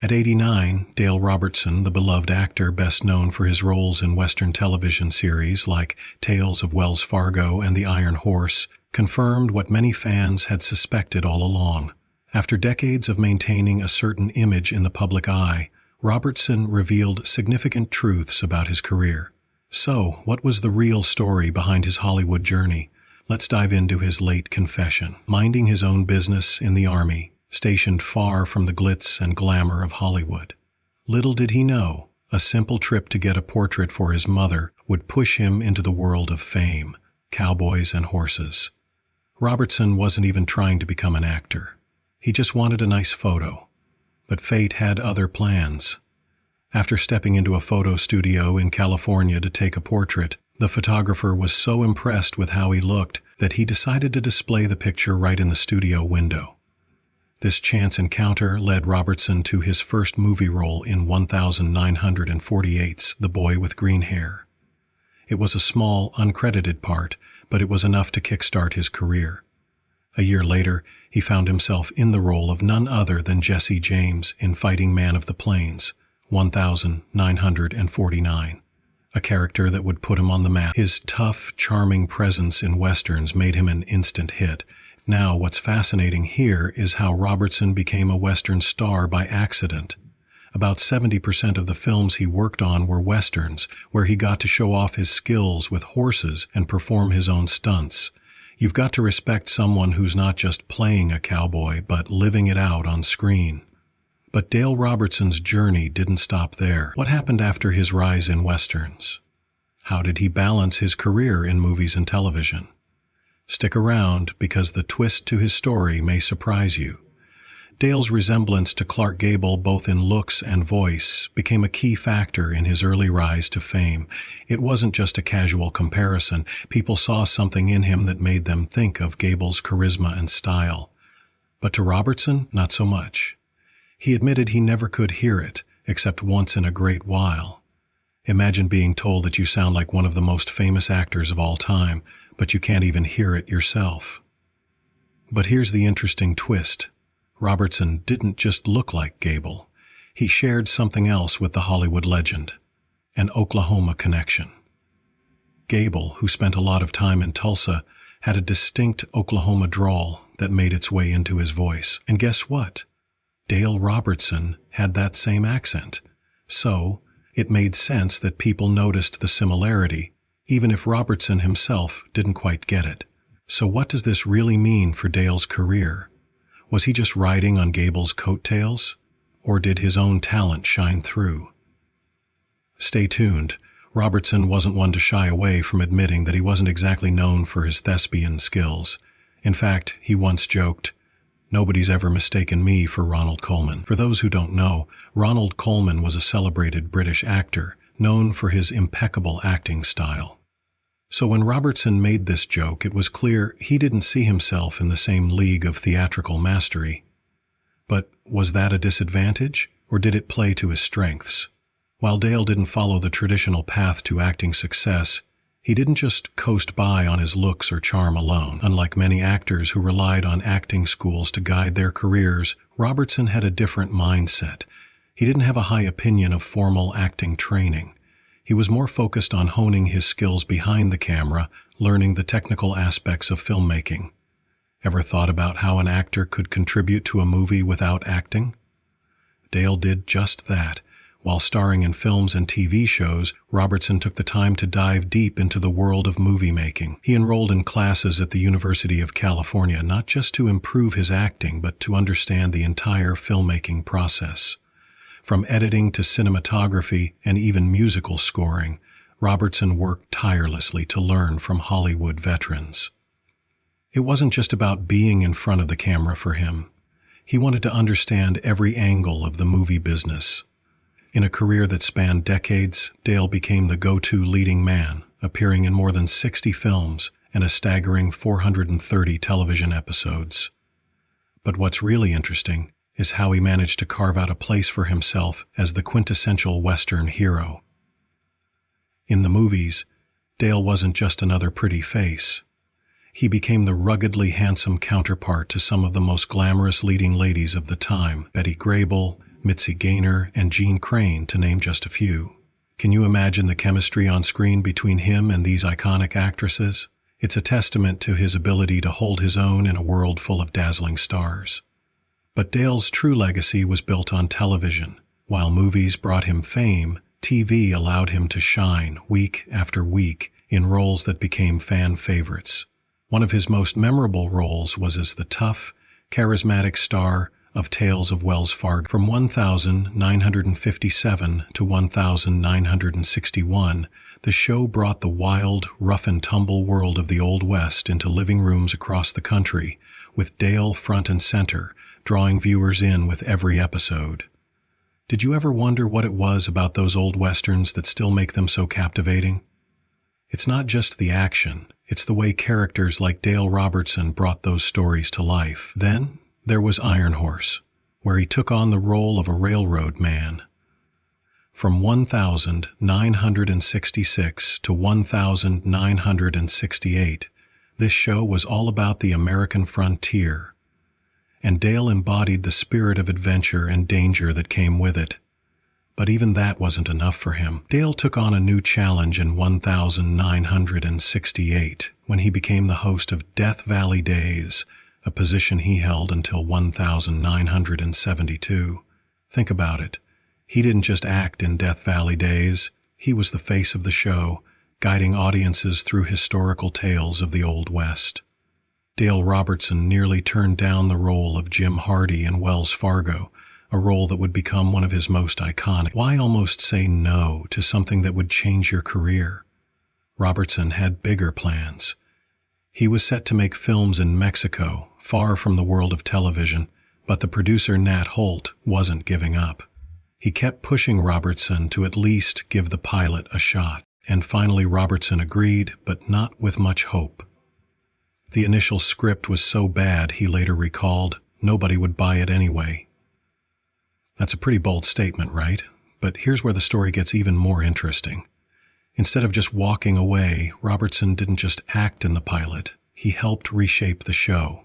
At 89, Dale Robertson, the beloved actor best known for his roles in Western television series like Tales of Wells Fargo and The Iron Horse, confirmed what many fans had suspected all along. After decades of maintaining a certain image in the public eye, Robertson revealed significant truths about his career. So, what was the real story behind his Hollywood journey? Let's dive into his late confession. Minding his own business in the Army, stationed far from the glitz and glamour of Hollywood. Little did he know, a simple trip to get a portrait for his mother would push him into the world of fame, cowboys and horses. Robertson wasn't even trying to become an actor. He just wanted a nice photo. But fate had other plans. After stepping into a photo studio in California to take a portrait, the photographer was so impressed with how he looked that he decided to display the picture right in the studio window. This chance encounter led Robertson to his first movie role in 1948's The Boy with Green Hair. It was a small, uncredited part, but it was enough to kickstart his career. A year later, he found himself in the role of none other than Jesse James in Fighting Man of the Plains, 1949, a character that would put him on the map. His tough, charming presence in westerns made him an instant hit. Now, what's fascinating here is how Robertson became a Western star by accident. About 70% of the films he worked on were Westerns, where he got to show off his skills with horses and perform his own stunts. You've got to respect someone who's not just playing a cowboy, but living it out on screen. But Dale Robertson's journey didn't stop there. What happened after his rise in Westerns? How did he balance his career in movies and television? Stick around, because the twist to his story may surprise you. Dale's resemblance to Clark Gable, both in looks and voice, became a key factor in his early rise to fame. It wasn't just a casual comparison. People saw something in him that made them think of Gable's charisma and style. But to Robertson, not so much. He admitted he never could hear it, except once in a great while. Imagine being told that you sound like one of the most famous actors of all time, but you can't even hear it yourself. But here's the interesting twist. Robertson didn't just look like Gable. He shared something else with the Hollywood legend, an Oklahoma connection. Gable, who spent a lot of time in Tulsa, had a distinct Oklahoma drawl that made its way into his voice. And guess what? Dale Robertson had that same accent. So, it made sense that people noticed the similarity, even if Robertson himself didn't quite get it. So what does this really mean for Dale's career? Was he just riding on Gable's coattails? Or did his own talent shine through? Stay tuned. Robertson wasn't one to shy away from admitting that he wasn't exactly known for his thespian skills. In fact, he once joked, "Nobody's ever mistaken me for Ronald Colman." For those who don't know, Ronald Colman was a celebrated British actor, known for his impeccable acting style. So when Robertson made this joke, it was clear he didn't see himself in the same league of theatrical mastery. But was that a disadvantage, or did it play to his strengths? While Dale didn't follow the traditional path to acting success, he didn't just coast by on his looks or charm alone. Unlike many actors who relied on acting schools to guide their careers, Robertson had a different mindset. He didn't have a high opinion of formal acting training. He was more focused on honing his skills behind the camera, learning the technical aspects of filmmaking. Ever thought about how an actor could contribute to a movie without acting? Dale did just that. While starring in films and TV shows, Robertson took the time to dive deep into the world of movie making. He enrolled in classes at the University of California, not just to improve his acting, but to understand the entire filmmaking process. From editing to cinematography and even musical scoring, Robertson worked tirelessly to learn from Hollywood veterans. It wasn't just about being in front of the camera for him. He wanted to understand every angle of the movie business. In a career that spanned decades, Dale became the go-to leading man, appearing in more than 60 films and a staggering 430 television episodes. But what's really interesting is how he managed to carve out a place for himself as the quintessential Western hero. In the movies, Dale wasn't just another pretty face. He became the ruggedly handsome counterpart to some of the most glamorous leading ladies of the time: Betty Grable, Mitzi Gaynor, and Jean Crane, to name just a few. Can you imagine the chemistry on screen between him and these iconic actresses? It's a testament to his ability to hold his own in a world full of dazzling stars. But Dale's true legacy was built on television. While movies brought him fame, TV allowed him to shine week after week in roles that became fan favorites. One of his most memorable roles was as the tough, charismatic star of Tales of Wells Fargo. From 1957 to 1961, the show brought the wild, rough-and-tumble world of the Old West into living rooms across the country, with Dale front and center, drawing viewers in with every episode. Did you ever wonder what it was about those old westerns that still make them so captivating? It's not just the action, it's the way characters like Dale Robertson brought those stories to life. Then there was Iron Horse, where he took on the role of a railroad man. From 1966 to 1968, this show was all about the American frontier, and Dale embodied the spirit of adventure and danger that came with it. But even that wasn't enough for him. Dale took on a new challenge in 1968 when he became the host of Death Valley Days, a position he held until 1972. Think about it. He didn't just act in Death Valley Days, he was the face of the show, guiding audiences through historical tales of the Old West. Dale Robertson nearly turned down the role of Jim Hardy in Wells Fargo, a role that would become one of his most iconic. Why almost say no to something that would change your career? Robertson had bigger plans. He was set to make films in Mexico, far from the world of television, but the producer Nat Holt wasn't giving up. He kept pushing Robertson to at least give the pilot a shot, and finally Robertson agreed, but not with much hope. The initial script was so bad, he later recalled, nobody would buy it anyway. That's a pretty bold statement, right? But here's where the story gets even more interesting. Instead of just walking away, Robertson didn't just act in the pilot, he helped reshape the show.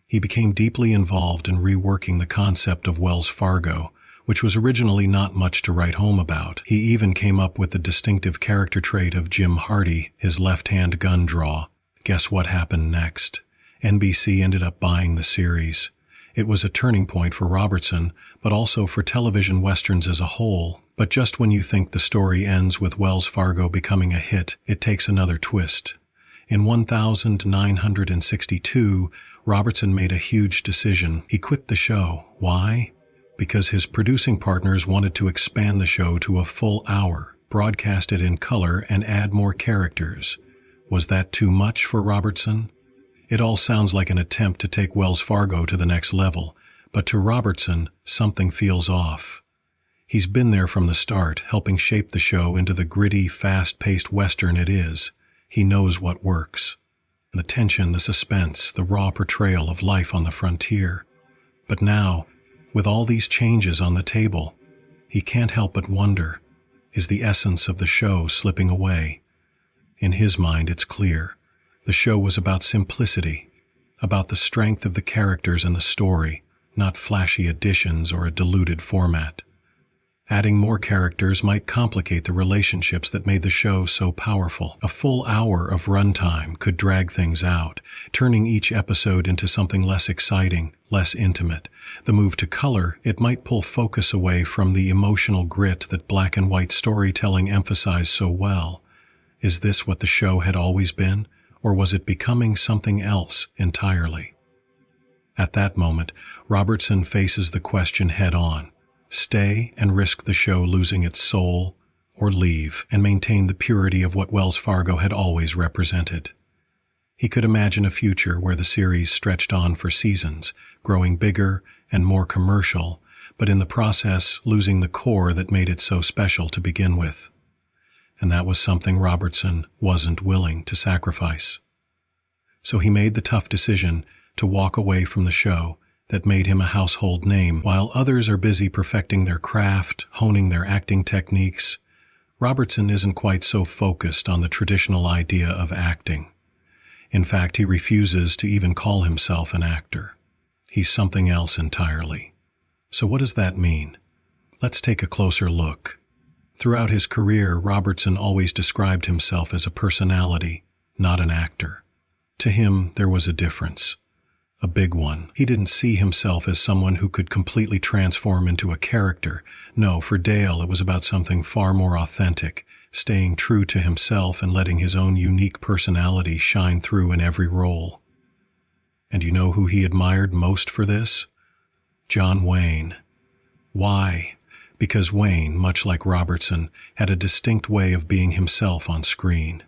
He became deeply involved in reworking the concept of Wells Fargo, which was originally not much to write home about. He even came up with the distinctive character trait of Jim Hardy, his left-hand gun draw. Guess what happened next? NBC ended up buying the series. It was a turning point for Robertson, but also for television westerns as a whole. But just when you think the story ends with Wells Fargo becoming a hit, it takes another twist. In 1962, Robertson made a huge decision. He quit the show. Why? Because his producing partners wanted to expand the show to a full hour, broadcast it in color, and add more characters. Was that too much for Robertson? It all sounds like an attempt to take Wells Fargo to the next level, but to Robertson, something feels off. He's been there from the start, helping shape the show into the gritty, fast-paced western it is. He knows what works. The tension, the suspense, the raw portrayal of life on the frontier. But now, with all these changes on the table, he can't help but wonder, is the essence of the show slipping away? In his mind, it's clear. The show was about simplicity, about the strength of the characters and the story, not flashy additions or a diluted format. Adding more characters might complicate the relationships that made the show so powerful. A full hour of runtime could drag things out, turning each episode into something less exciting, less intimate. The move to color, it might pull focus away from the emotional grit that black and white storytelling emphasized so well. Is this what the show had always been, or was it becoming something else entirely? At that moment, Robertson faces the question head-on. Stay and risk the show losing its soul, or leave and maintain the purity of what Wells Fargo had always represented. He could imagine a future where the series stretched on for seasons, growing bigger and more commercial, but in the process losing the core that made it so special to begin with. And that was something Robertson wasn't willing to sacrifice. So he made the tough decision to walk away from the show that made him a household name. While others are busy perfecting their craft, honing their acting techniques, Robertson isn't quite so focused on the traditional idea of acting. In fact, he refuses to even call himself an actor. He's something else entirely. So what does that mean? Let's take a closer look. Throughout his career, Robertson always described himself as a personality, not an actor. To him, there was a difference. A big one. He didn't see himself as someone who could completely transform into a character. No, for Dale, it was about something far more authentic, staying true to himself and letting his own unique personality shine through in every role. And you know who he admired most for this? John Wayne. Why? Because Wayne, much like Robertson, had a distinct way of being himself on screen.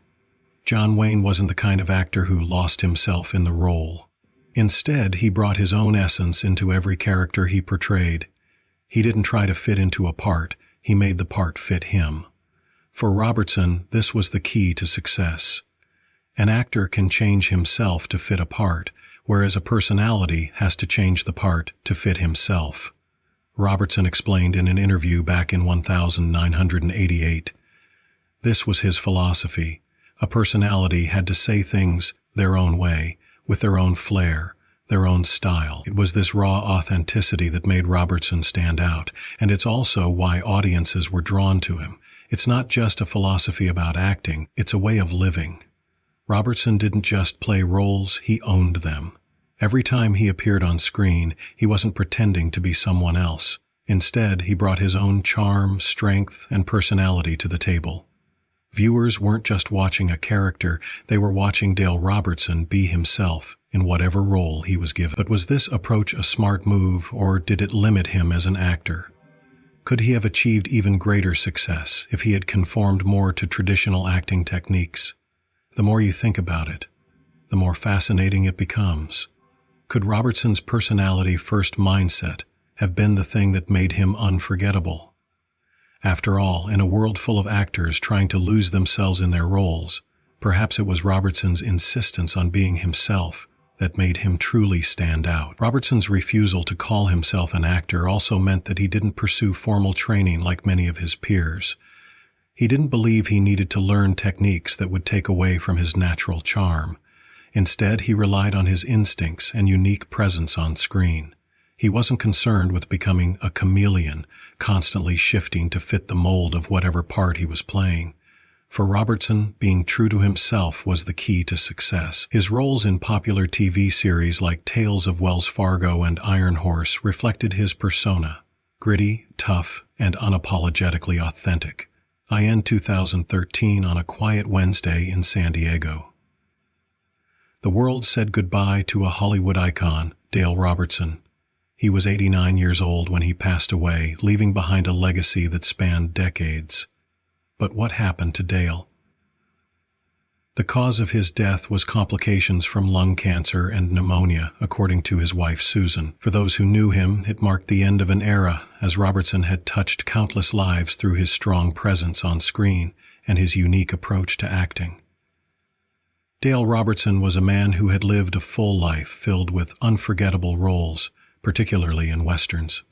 John Wayne wasn't the kind of actor who lost himself in the role. Instead, he brought his own essence into every character he portrayed. He didn't try to fit into a part, he made the part fit him. For Robertson, this was the key to success. An actor can change himself to fit a part, whereas a personality has to change the part to fit himself. Robertson explained in an interview back in 1988. This was his philosophy. A personality had to say things their own way, with their own flair, their own style. It was this raw authenticity that made Robertson stand out, and it's also why audiences were drawn to him. It's not just a philosophy about acting, it's a way of living. Robertson didn't just play roles, he owned them. Every time he appeared on screen, he wasn't pretending to be someone else. Instead, he brought his own charm, strength, and personality to the table. Viewers weren't just watching a character, they were watching Dale Robertson be himself in whatever role he was given. But was this approach a smart move, or did it limit him as an actor? Could he have achieved even greater success if he had conformed more to traditional acting techniques? The more you think about it, the more fascinating it becomes. Could Robertson's personality-first mindset have been the thing that made him unforgettable? After all, in a world full of actors trying to lose themselves in their roles, perhaps it was Robertson's insistence on being himself that made him truly stand out. Robertson's refusal to call himself an actor also meant that he didn't pursue formal training like many of his peers. He didn't believe he needed to learn techniques that would take away from his natural charm. Instead, he relied on his instincts and unique presence on screen. He wasn't concerned with becoming a chameleon, constantly shifting to fit the mold of whatever part he was playing. For Robertson, being true to himself was the key to success. His roles in popular TV series like Tales of Wells Fargo and Iron Horse reflected his persona, gritty, tough, and unapologetically authentic. I end 2013 on a quiet Wednesday in San Diego. The world said goodbye to a Hollywood icon, Dale Robertson. He was 89 years old when he passed away, leaving behind a legacy that spanned decades. But what happened to Dale? The cause of his death was complications from lung cancer and pneumonia, according to his wife Susan. For those who knew him, it marked the end of an era, as Robertson had touched countless lives through his strong presence on screen and his unique approach to acting. Dale Robertson was a man who had lived a full life filled with unforgettable roles, particularly in westerns.